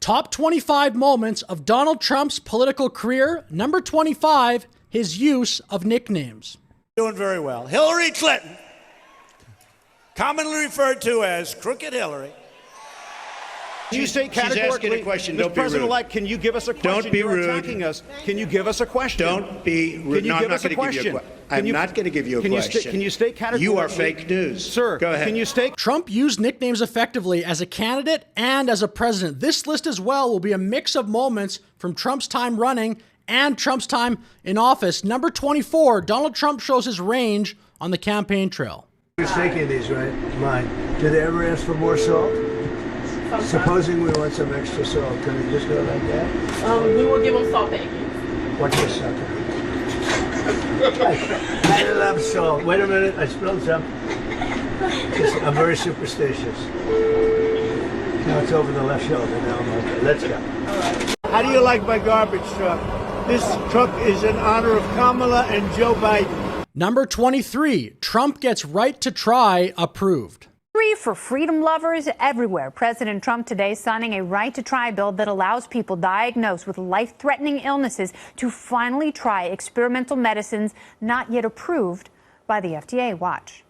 Top 25 moments of Donald Trump's political career. Number 25, his use of nicknames. Doing very well. Hillary Clinton, commonly referred to as Crooked Hillary. You say categorically, she's asking a question. Don't be rude. President-elect, can you give us a question? Don't be You're rude. attacking us. Can you give us a question? Don't be rude. Can you give us a question? I'm not going to give you a question. Can you state categorically? You are fake news. Sir, go ahead. Can you state? Trump used nicknames effectively as a candidate and as a president. This list as well will be a mix of moments from Trump's time running and Trump's time in office. Number 24, Donald Trump shows his range on the campaign trail. You're taking these, right? Mine. Did they ever ask for more salt? Supposing we want some extra salt, can we just go like that? We will give them salt pancakes. Watch this sucker. I love salt. Wait a minute, I spilled some. I'm very superstitious. Now it's over the left shoulder. Now I'm okay. Let's go. How do you like my garbage truck? This truck is in honor of Kamala and Joe Biden. Number 23, Trump gets right to try approved. For freedom lovers everywhere. President Trump today signing a right to try bill that allows people diagnosed with life-threatening illnesses to finally try experimental medicines not yet approved by the FDA. Watch.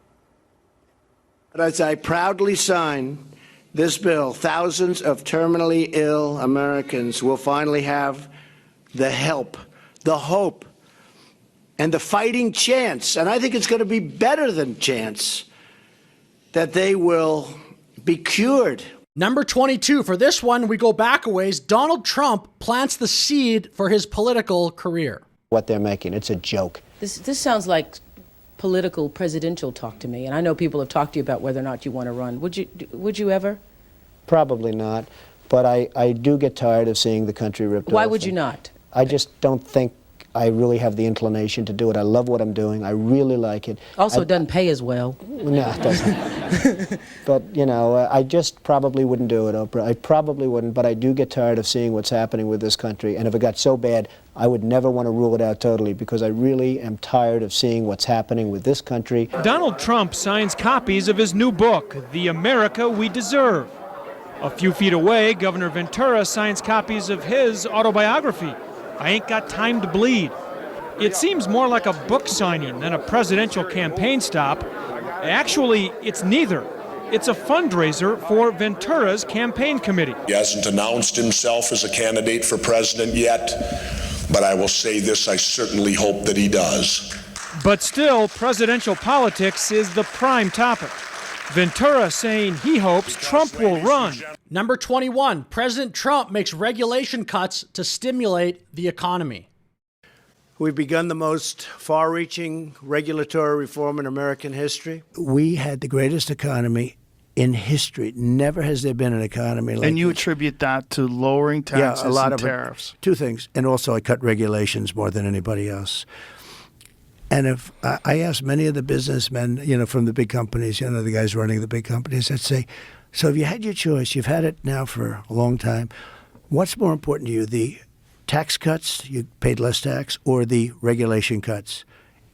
As I proudly sign this bill, thousands of terminally ill Americans will finally have the help, the hope, and the fighting chance, and I think it's going to be better than chance, that they will be cured. Number 22, for this one, we go back a ways. Donald Trump plants the seed for his political career. What they're making, it's a joke. This sounds like political presidential talk to me, and I know people have talked to you about whether or not you want to run. Would you ever? Probably not, but I do get tired of seeing the country ripped off. Why would you not? I just don't think I really have the inclination to do it. I love what I'm doing. I really like it. Also, it doesn't pay as well. No, it doesn't. But, you know, I just probably wouldn't do it, Oprah. I probably wouldn't, but I do get tired of seeing what's happening with this country. And if it got so bad, I would never want to rule it out totally, because I really am tired of seeing what's happening with this country. Donald Trump signs copies of his new book, The America We Deserve. A few feet away, Governor Ventura signs copies of his autobiography, I Ain't Got Time to Bleed. It seems more like a book signing than a presidential campaign stop. Actually, it's neither. It's a fundraiser for Ventura's campaign committee. He hasn't announced himself as a candidate for president yet, but I will say this, I certainly hope that he does. But still, presidential politics is the prime topic. Ventura saying he hopes Trump will run. Number 21, President Trump makes regulation cuts to stimulate the economy. We've begun the most far-reaching regulatory reform in American history. We had the greatest economy in history. Never has there been an economy like And you this. attribute that to lowering taxes a lot and of tariffs. Two things. And also I cut regulations more than anybody else. And if I asked many of the businessmen, from the big companies, the guys running the big companies, I'd say, so if you had your choice, you've had it now for a long time, what's more important to you, the tax cuts, you paid less tax, or the regulation cuts?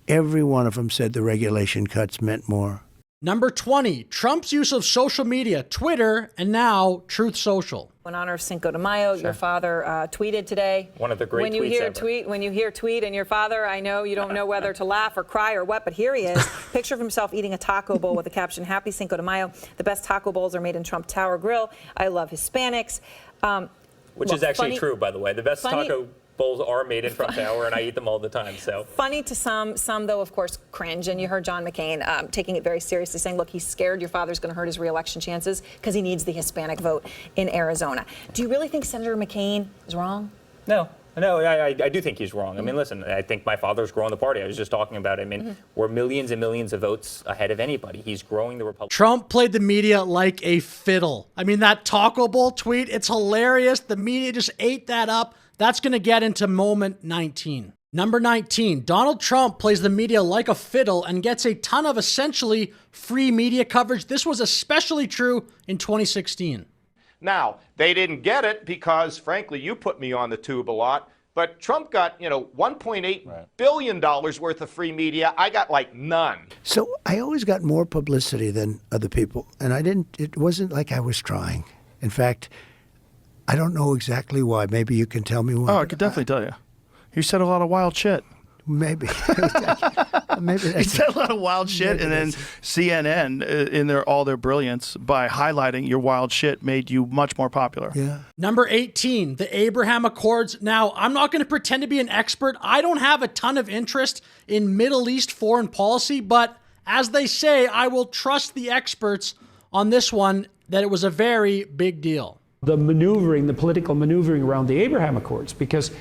Every one of them said the regulation cuts meant more. Number 20, Trump's use of social media, Twitter, and now Truth Social. In honor of Cinco de Mayo, your father tweeted today. One of the great tweets ever. When you hear tweet and your father, I know you don't know whether to laugh or cry or what, but here he is. Picture of himself eating a taco bowl with the caption, Happy Cinco de Mayo. The best taco bowls are made in Trump Tower Grill. I love Hispanics. Which is actually true, by the way. The best taco bowls are made in Trump Tower, and I eat them all the time. So funny to some though, of course, cringe. And you heard John McCain taking it very seriously, saying, "Look, he's scared your father's going to hurt his re-election chances because he needs the Hispanic vote in Arizona." Do you really think Senator McCain is wrong? No, I do think he's wrong. I mean, listen, I think my father's growing the party. I was just talking about it. I mean, we're millions and millions of votes ahead of anybody. He's growing the Republican. Trump played the media like a fiddle. I mean, that taco bowl tweet, it's hilarious. The media just ate that up. That's going to get into moment 19. Number 19, Donald Trump plays the media like a fiddle and gets a ton of essentially free media coverage. This was especially true in 2016. Now, they didn't get it because, frankly, you put me on the tube a lot. But Trump got, $1.8 billion worth of free media. I got like none. So I always got more publicity than other people. And it wasn't like I was trying. In fact, I don't know exactly why. Maybe you can tell me why. Oh, I could definitely tell you. You said a lot of wild shit. Maybe. Maybe You said a lot of wild shit, and then CNN, in all their brilliance, by highlighting your wild shit, made you much more popular. Yeah. Number 18, the Abraham Accords. Now, I'm not going to pretend to be an expert. I don't have a ton of interest in Middle East foreign policy, but as they say, I will trust the experts on this one that it was a very big deal. The maneuvering, the political maneuvering around the Abraham Accords, because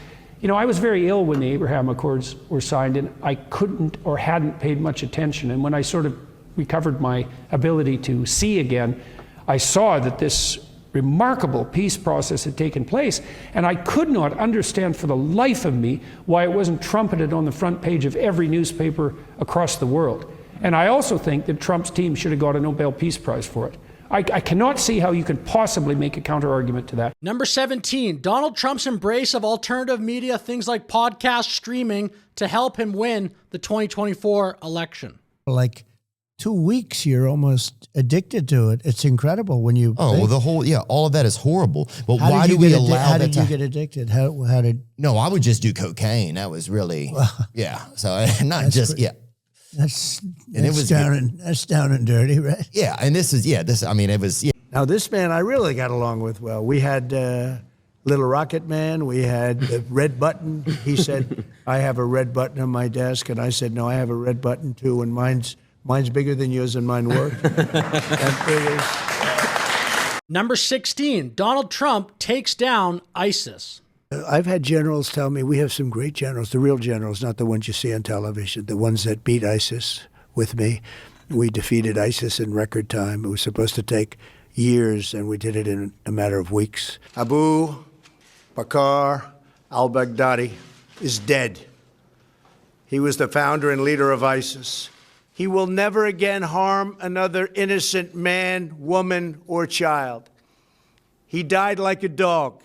I was very ill when the Abraham Accords were signed, and I couldn't or hadn't paid much attention. And when I sort of recovered my ability to see again, I saw that this remarkable peace process had taken place, and I could not understand for the life of me why it wasn't trumpeted on the front page of every newspaper across the world. And I also think that Trump's team should have got a Nobel Peace Prize for it. I cannot see how you could possibly make a counter-argument to that. Number 17, Donald Trump's embrace of alternative media, things like podcast streaming, to help him win the 2024 election. Like 2 weeks, you're almost addicted to it. It's incredible when you. Oh, well, all of that is horrible. But how why did do we allow that to? How did you get addicted? How did? No, I would just do cocaine. That was really, yeah. So not just, yeah. That's down and dirty, right? Yeah, and it was, yeah. Now, this man I really got along with well. We had Little Rocket Man. We had the red button. He said, I have a red button on my desk. And I said, no, I have a red button too. And mine's bigger than yours and mine worked. Number 16, Donald Trump takes down ISIS. I've had generals tell me we have some great generals, the real generals, not the ones you see on television, the ones that beat ISIS with me. We defeated ISIS in record time. It was supposed to take years, and we did it in a matter of weeks. Abu Bakr al-Baghdadi is dead. He was the founder and leader of ISIS. He will never again harm another innocent man, woman, or child. He died like a dog.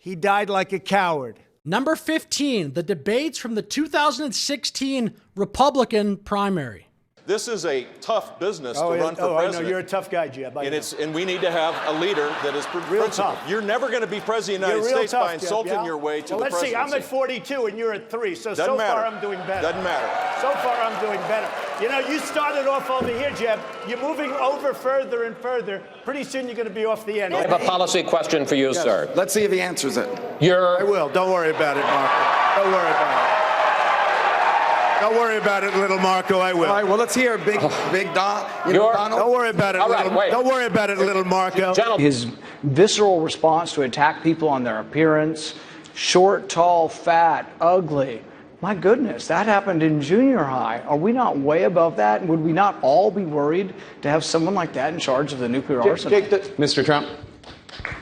He died like a coward. Number 15, the debates from the 2016 Republican primary. This is a tough business to run for president. I know. You're a tough guy, Jeb. And we need to have a leader that is real principled. tough. You're never going to be president of the United States by insulting your way to the presidency. Let's see. I'm at 42 and you're at 3. So Doesn't matter. far I'm doing better. Doesn't matter. So far I'm doing better. You started off over here, Jeb. You're moving over further and further. Pretty soon you're going to be off the end. I have a policy question for you, sir. Let's see if he answers it. I will. Don't worry about it, Marco. Don't worry about it. Don't worry about it, little Marco. I will. All right, well, let's hear Big Don. Donald. Don't worry about it, Don't worry about it, little Marco. His visceral response to attack people on their appearance, short, tall, fat, ugly. My goodness, that happened in junior high. Are we not way above that? Would we not all be worried to have someone like that in charge of the nuclear arsenal? Mr. Trump.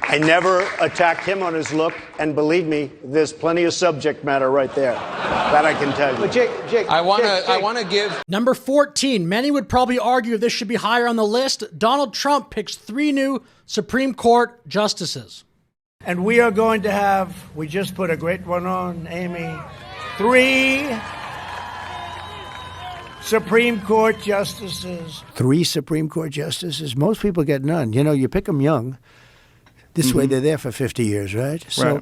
I never attacked him on his look, and believe me, there's plenty of subject matter right there. That I can tell you. But Jake, I want to give. Number 14, many would probably argue this should be higher on the list. Donald Trump picks 3 new Supreme Court justices. And we are going to have, we just put a great one on, Amy, 3 Supreme Court justices. 3 Supreme Court justices? Most people get none. You pick them young. This way they're there for 50 years, right? So,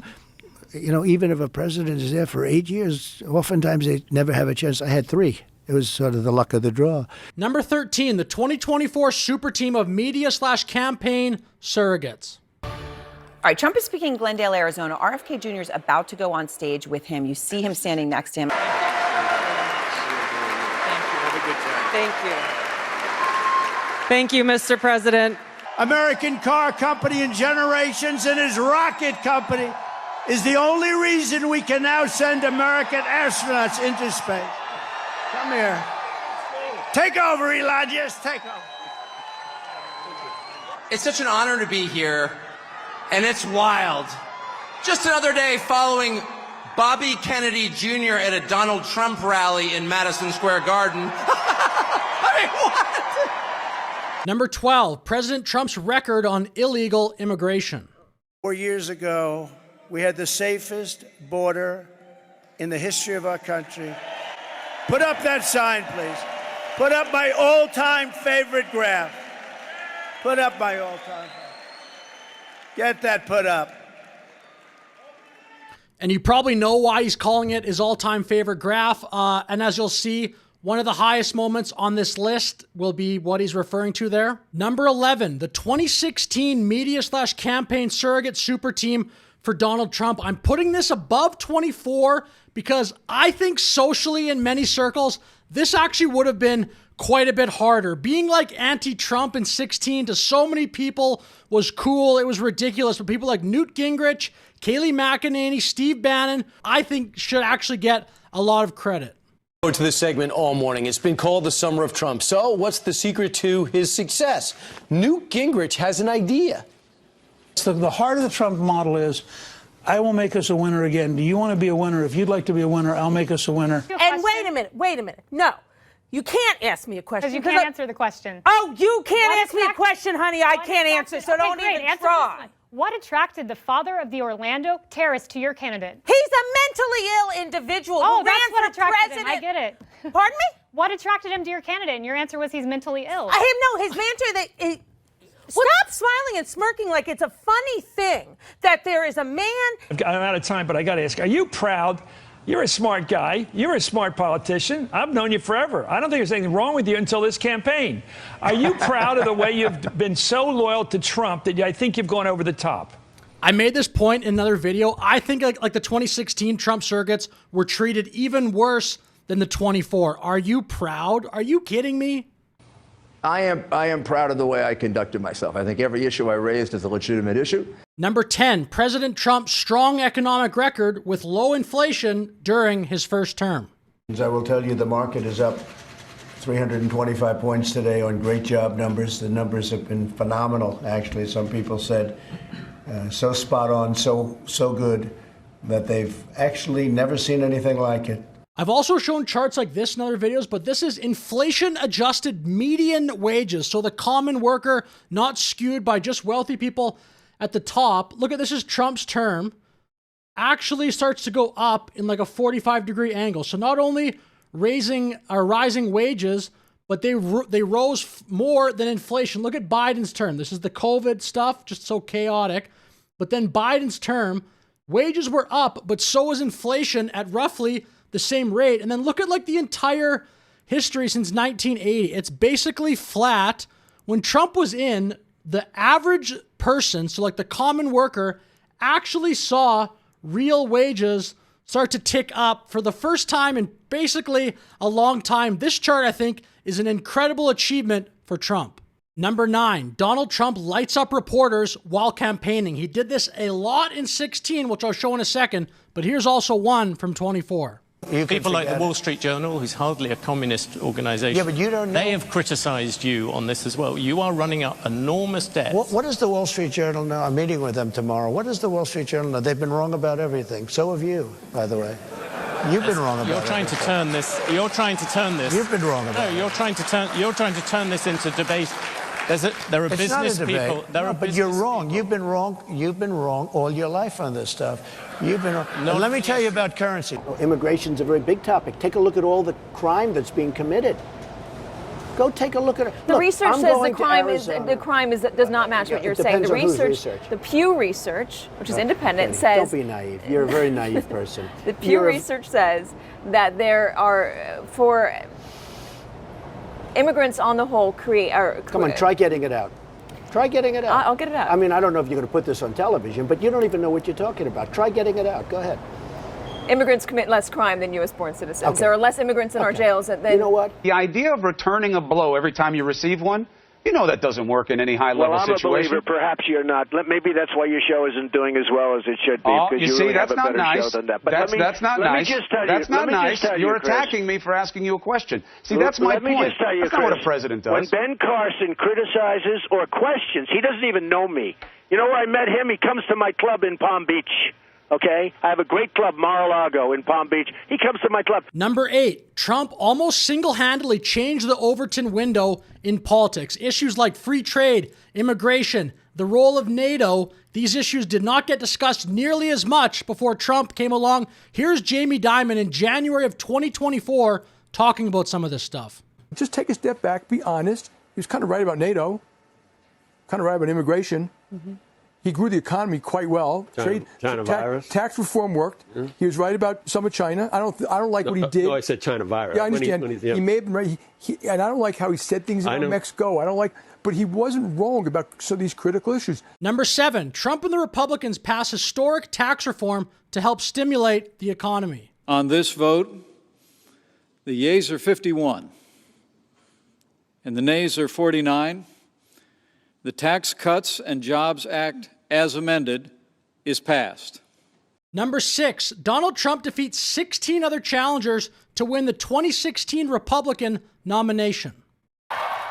even if a president is there for 8 years, oftentimes they never have a chance. I had 3. It was sort of the luck of the draw. Number 13, the 2024 super team of media/campaign surrogates. All right, Trump is speaking in Glendale, Arizona. RFK Jr. is about to go on stage with him. You see him standing next to him. Thank you. Have a good time. Thank you. Thank you, Mr. President. American Car Company in generations and his rocket company is the only reason we can now send American astronauts into space. Come here. Take over, Elon. Just take over. It's such an honor to be here, and it's wild. Just another day following Bobby Kennedy Jr. at a Donald Trump rally in Madison Square Garden. I mean, what? Number 12, President Trump's record on illegal immigration. 4 years ago, we had the safest border in the history of our country. Put up that sign, please. Put up my all-time favorite graph. Put up my all-time favorite. Get that put up. And you probably know why he's calling it his all-time favorite graph. And as you'll see, one of the highest moments on this list will be what he's referring to there. Number 11, the 2016 media/campaign surrogate super team for Donald Trump. I'm putting this above 24 because I think socially in many circles, this actually would have been quite a bit harder. Being like anti-Trump in 16 to so many people was cool. It was ridiculous. But people like Newt Gingrich, Kayleigh McEnany, Steve Bannon, I think should actually get a lot of credit. To this segment all morning. It's been called the summer of Trump. So what's the secret to his success? Newt Gingrich has an idea. So the heart of the Trump model is, I will make us a winner again. Do you want to be a winner? If you'd like to be a winner, I'll make us a winner. And wait a minute. No. You can't ask me a question. Because you can't answer the question. Oh, you can't ask me a question, honey. I can't answer, so don't even try. What attracted the father of the Orlando terrorist to your candidate? He's a mentally ill individual who ran for president. I get it. Pardon me? What attracted him to your candidate? And your answer was he's mentally ill. His answer stop smiling and smirking like it's a funny thing that there is a man. I'm out of time, but I got to ask, are you proud? You're a smart guy. You're a smart politician. I've known you forever. I don't think there's anything wrong with you until this campaign. Are you proud of the way you've been so loyal to Trump that I think you've gone over the top? I made this point in another video. I think like the 2016 Trump surrogates were treated even worse than the 24. Are you proud? Are you kidding me? I am proud of the way I conducted myself. I think every issue I raised is a legitimate issue. Number 10, President Trump's strong economic record with low inflation during his first term. I will tell you the market is up 325 points today on great job numbers. The numbers have been phenomenal, actually. Some people said so spot on, so good that they've actually never seen anything like it. I've also shown charts like this in other videos, but this is inflation-adjusted median wages. So the common worker, not skewed by just wealthy people at the top. Look at this is Trump's term. Actually starts to go up in like a 45-degree angle. So not only rising wages, but they rose more than inflation. Look at Biden's term. This is the COVID stuff, just so chaotic. But then Biden's term, wages were up, but so was inflation at roughly the same rate. And then look at like the entire history since 1980. It's basically flat. When Trump was in, the average person, so like the common worker, actually saw real wages start to tick up for the first time in basically a long time. This chart, I think, is an incredible achievement for Trump. Number 9, Donald Trump lights up reporters while campaigning. He did this a lot in 16, which I'll show in a second, but here's also one from 24. People like the Wall Street Journal, who's hardly a communist organization, Yeah, but you don't know. they have criticized you on this as well. You are running up enormous debts. What does the Wall Street Journal know? I'm meeting with them tomorrow. What does the Wall Street Journal know? They've been wrong about everything. So have you, by the way. You've been wrong about You're trying everything. to turn this. You're trying to turn this. You've been wrong about No, you're trying to turn this into debate. There are It's business not a debate. people. But you're wrong. You've been wrong. You've been wrong all your life on this stuff. You've been wrong. And let me tell you about currency. Immigration's a very big topic. Take a look at all the crime that's being committed. Go take a look at it. The Look, research I'm says going the to crime does not match what you're saying. The research, the Pew Research, which is independent, Katie, says. Don't be naive. You're a very naive person. The Pew Research says that there are for immigrants on the whole Come on, try getting it out. Try getting it out. I'll get it out. I mean, I don't know if you're going to put this on television, but you don't even know what you're talking about. Try getting it out. Go ahead. Immigrants commit less crime than U.S.-born citizens. Okay. There are less immigrants in our jails than. You know what? The idea of returning a blow every time you receive one, you know that doesn't work in any high-level situation. Well, I'm a believer. Perhaps you're not. Maybe that's why your show isn't doing as well as it should be. Oh, because you see, really that's have a not better nice. show than that. But That's not let nice. Me just tell you, that's not let me nice. just tell You're Chris. attacking me for asking you a question. See, that's my Let me point. just tell you, that's not what a president does. When Ben Carson criticizes or questions, he doesn't even know me. You know where I met him? He comes to my club in Palm Beach. Okay? I have a great club, Mar-a-Lago, in Palm Beach. He comes to my club. Number 8, Trump almost single-handedly changed the Overton window in politics. Issues like free trade, immigration, the role of NATO, these issues did not get discussed nearly as much before Trump came along. Here's Jamie Dimon in January of 2024 talking about some of this stuff. Just take a step back, be honest. He was kind of right about NATO, kind of right about immigration. He grew the economy quite well. China virus. Tax reform worked. He was right about some of China. I don't like what he did. No, I said China virus. Yeah, I understand. He may have been right. And I don't like how he said things about Mexico. I don't like. But he wasn't wrong about some of these critical issues. Number 7, Trump and the Republicans pass historic tax reform to help stimulate the economy. On this vote, the yeas are 51 and the nays are 49. The Tax Cuts and Jobs Act, as amended, is passed. Number 6, Donald Trump defeats 16 other challengers to win the 2016 Republican nomination.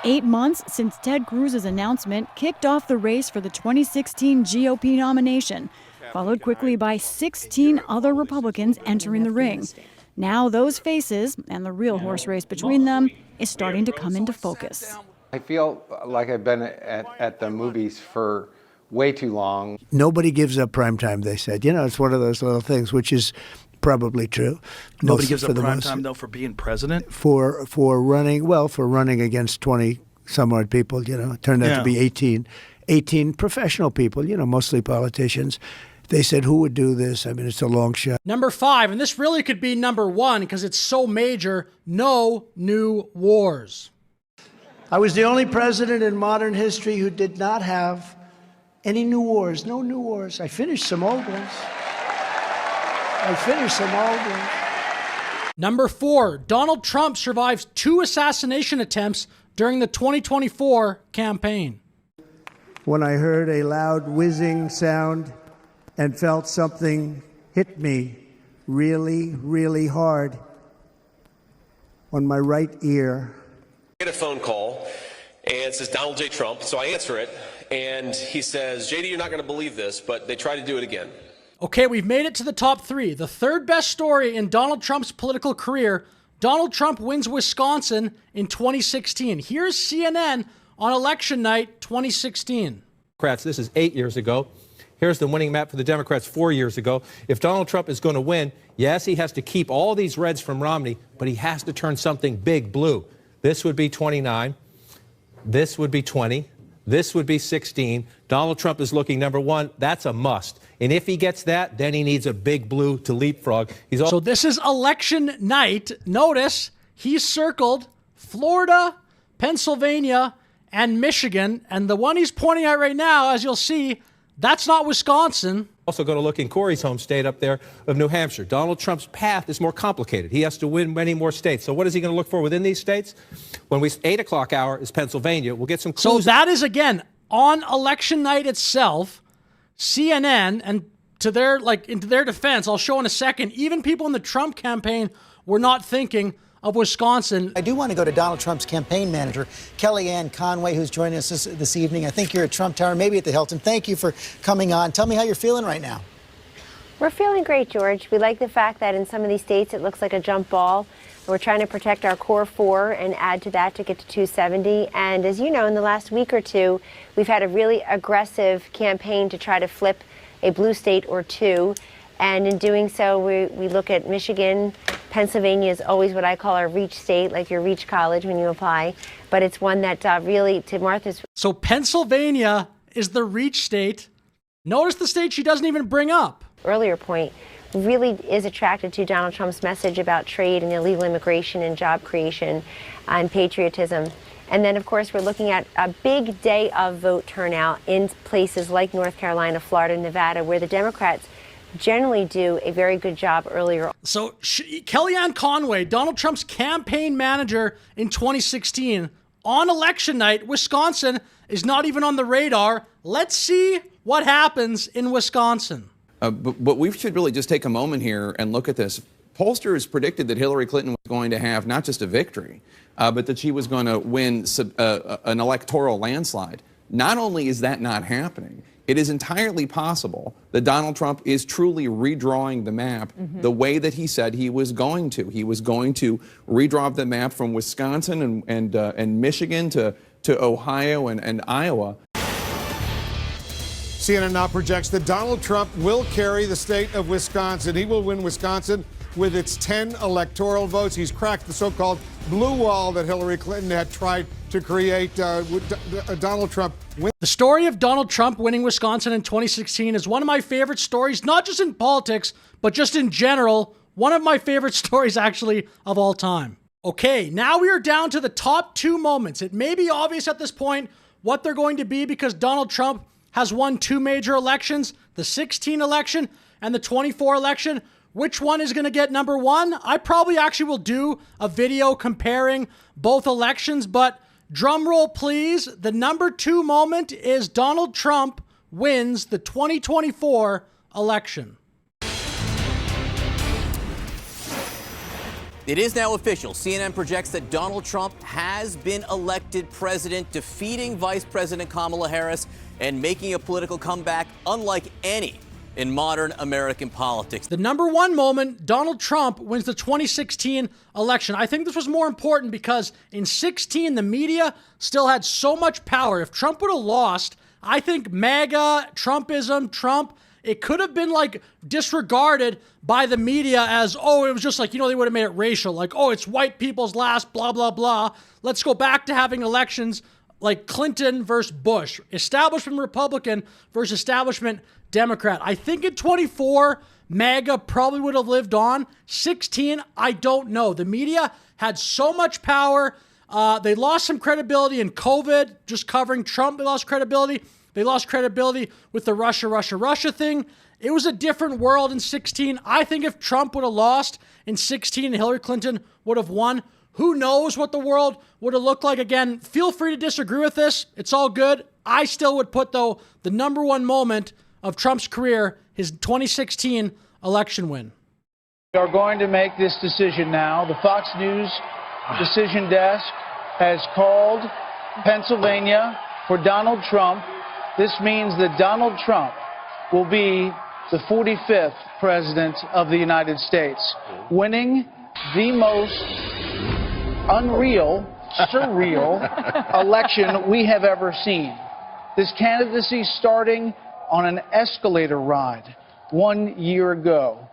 8 months since Ted Cruz's announcement kicked off the race for the 2016 GOP nomination, followed quickly by 16 other Republicans entering the ring. Now those faces, and the real horse race between them, is starting to come into focus. I feel like I've been at the movies for way too long. Nobody gives up prime time, they said. You know, it's one of those little things, which is probably true. Nobody gives up prime time, though, for being president? For running against 20 some odd people, you know. It turned out to be 18 professional people, you know, mostly politicians. They said, who would do this? I mean, it's a long shot. Number 5, and this really could be number 1 because it's so major, no new wars. I was the only president in modern history who did not have any new wars. No new wars. I finished some old ones. Number 4, Donald Trump survives 2 assassination attempts during the 2024 campaign. When I heard a loud whizzing sound and felt something hit me really, really hard on my right ear. I get a phone call, and it says Donald J. Trump, so I answer it, and he says, JD, you're not going to believe this, but they tried to do it again. Okay, we've made it to the top 3. The third best story in Donald Trump's political career, Donald Trump wins Wisconsin in 2016. Here's CNN on election night 2016. This is 8 years ago. Here's the winning map for the Democrats 4 years ago. If Donald Trump is going to win, yes, he has to keep all these reds from Romney, but he has to turn something big blue. This would be 29. This would be 20. This would be 16. Donald Trump is looking number 1. That's a must. And if he gets that, then he needs a big blue to leapfrog. So this is election night. Notice he circled Florida, Pennsylvania, and Michigan. And the one he's pointing at right now, as you'll see, that's not Wisconsin. Also going to look in Corey's home state up there of New Hampshire. Donald Trump's path is more complicated. He has to win many more states. So what is he going to look for within these states? 8 o'clock hour is Pennsylvania. We'll get some clues. So that is, again, on election night itself, CNN, and to their defense, I'll show in a second, even people in the Trump campaign were not thinking of Wisconsin. I do want to go to Donald Trump's campaign manager, Kellyanne Conway, who's joining us this evening. I think you're at Trump Tower, maybe at the Hilton. Thank you for coming on. Tell me how you're feeling right now. We're feeling great, George. We like the fact that in some of these states it looks like a jump ball. We're trying to protect our core 4 and add to that to get to 270. And as you know, in the last week or two, we've had a really aggressive campaign to try to flip a blue state or 2. And in doing so, we look at Michigan. Pennsylvania is always what I call our reach state, like your reach college when you apply. But it's one that really, to Martha's... So Pennsylvania is the reach state. Notice the state she doesn't even bring up. Earlier point, really is attracted to Donald Trump's message about trade and illegal immigration and job creation and patriotism. And then, of course, we're looking at a big day of vote turnout in places like North Carolina, Florida, Nevada, where the Democrats generally do a very good job earlier. So Kellyanne Conway, Donald Trump's campaign manager in 2016, on election night, Wisconsin is not even on the radar. Let's see what happens in Wisconsin. But we should really just take a moment here and look at this. Pollsters predicted that Hillary Clinton was going to have not just a victory, but that she was going to win an electoral landslide. Not only is that not happening, it is entirely possible that Donald Trump is truly redrawing the map the way that he said he was going to. He was going to redraw the map from Wisconsin and Michigan to Ohio and Iowa. CNN now projects that Donald Trump will carry the state of Wisconsin. He will win Wisconsin with its 10 electoral votes. He's cracked the so-called blue wall that Hillary Clinton had tried to create Donald Trump win. The story of Donald Trump winning Wisconsin in 2016 is one of my favorite stories, not just in politics, but just in general. One of my favorite stories, actually, of all time. Okay, now we are down to the top 2 moments. It may be obvious at this point what they're going to be because Donald Trump has won 2 major elections, the 16 election and the 24 election. Which one is going to get number 1? I probably actually will do a video comparing both elections, but drum roll please. The number 2 moment is Donald Trump wins the 2024 election. It is now official. CNN projects that Donald Trump has been elected president, defeating Vice President Kamala Harris and making a political comeback unlike any in modern American politics. The number 1 moment, Donald Trump wins the 2016 election. I think this was more important because in 16, the media still had so much power. If Trump would have lost, I think MAGA, Trumpism, Trump, it could have been like disregarded by the media as, oh, it was just like, they would have made it racial. Like, oh, it's white people's last, blah, blah, blah. Let's go back to having elections like Clinton versus Bush, establishment Republican versus establishment Democrat. I think in 24, MAGA probably would have lived on. 16, I don't know. The media had so much power. They lost some credibility in COVID, just covering Trump. They lost credibility. They lost credibility with the Russia thing. It was a different world in 16. I think if Trump would have lost in 16 and Hillary Clinton would have won, who knows what the world would have looked like. Again, feel free to disagree with this. It's all good. I still would put, though, the number 1 moment of Trump's career, his 2016 election win. We are going to make this decision now. The Fox News decision desk has called Pennsylvania for Donald Trump. This means that Donald Trump will be the 45th president of the United States, winning the most unreal, surreal election we have ever seen. This candidacy starting on an escalator ride 1 year ago.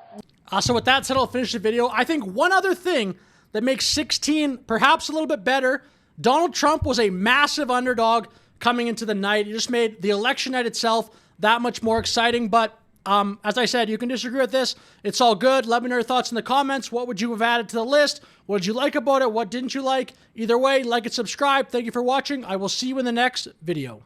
So with that said, I'll finish the video. I think one other thing that makes 16 perhaps a little bit better, Donald Trump was a massive underdog coming into the night. It just made the election night itself that much more exciting. But as I said, you can disagree with this. It's all good. Let me know your thoughts in the comments. What would you have added to the list? What did you like about it? What didn't you like? Either way, like and subscribe. Thank you for watching. I will see you in the next video.